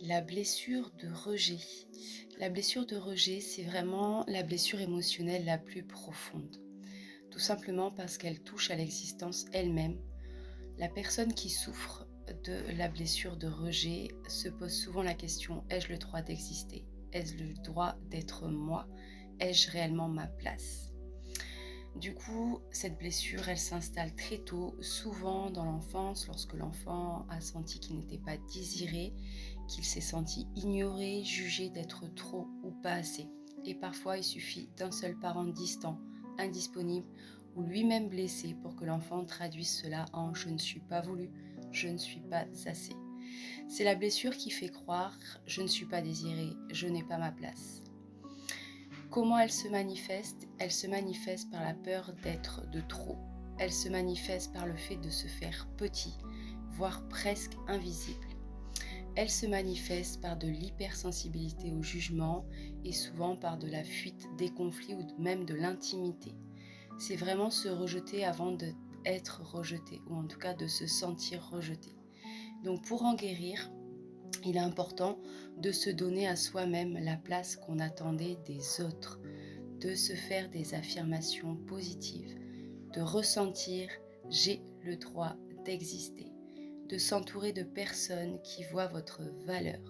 La blessure de rejet. La blessure de rejet, c'est vraiment la blessure émotionnelle la plus profonde. Tout simplement parce qu'elle touche à l'existence elle-même. La personne qui souffre de la blessure de rejet se pose souvent la question: ai-je le droit d'exister? Ai-je le droit d'être moi? Ai-je réellement ma place? Du coup, cette blessure, elle s'installe très tôt, souvent dans l'enfance, lorsque l'enfant a senti qu'il n'était pas désiré, qu'il s'est senti ignoré, jugé d'être trop ou pas assez. Et parfois, il suffit d'un seul parent distant, indisponible ou lui-même blessé pour que l'enfant traduise cela en: je ne suis pas voulu, je ne suis pas assez. C'est la blessure qui fait croire: je ne suis pas désiré, je n'ai pas ma place. Comment elle se manifeste? Elle se manifeste par la peur d'être de trop. Elle se manifeste par le fait de se faire petit, voire presque invisible. Elle se manifeste par de l'hypersensibilité au jugement et souvent par de la fuite des conflits ou même de l'intimité. C'est vraiment se rejeter avant d'être rejeté, ou en tout cas de se sentir rejeté. Donc pour en guérir, il est important de se donner à soi-même la place qu'on attendait des autres, de se faire des affirmations positives, de ressentir: j'ai le droit d'exister, de s'entourer de personnes qui voient votre valeur,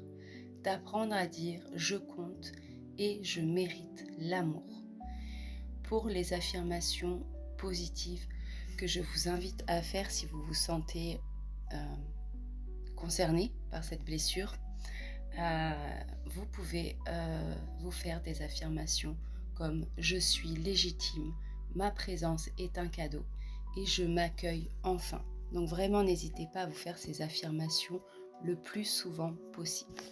d'apprendre à dire: je compte et je mérite l'amour. Pour les affirmations positives que je vous invite à faire si vous vous sentez euh, concerné par cette blessure, vous pouvez vous faire des affirmations comme: je suis légitime, ma présence est un cadeau et je m'accueille enfin. Donc vraiment, n'hésitez pas à vous faire ces affirmations le plus souvent possible.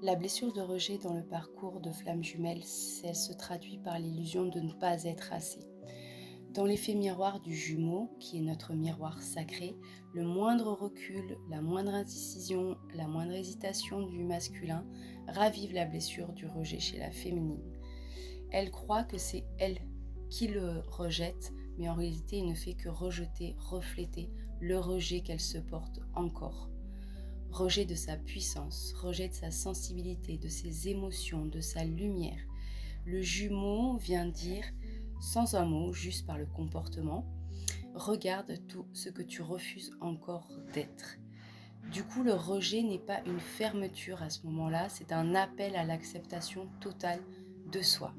La blessure de rejet dans le parcours de flamme jumelle, elle se traduit par l'illusion de ne pas être assez. Dans l'effet miroir du jumeau, qui est notre miroir sacré, le moindre recul, la moindre indécision, la moindre hésitation du masculin ravive la blessure du rejet chez la féminine. Elle croit que c'est elle qui le rejette, mais en réalité, il ne fait que rejeter, refléter le rejet qu'elle se porte encore. Rejet de sa puissance, rejet de sa sensibilité, de ses émotions, de sa lumière. Le jumeau vient dire, sans un mot, juste par le comportement: regarde tout ce que tu refuses encore d'être. Du coup, le rejet n'est pas une fermeture à ce moment-là, c'est un appel à l'acceptation totale de soi.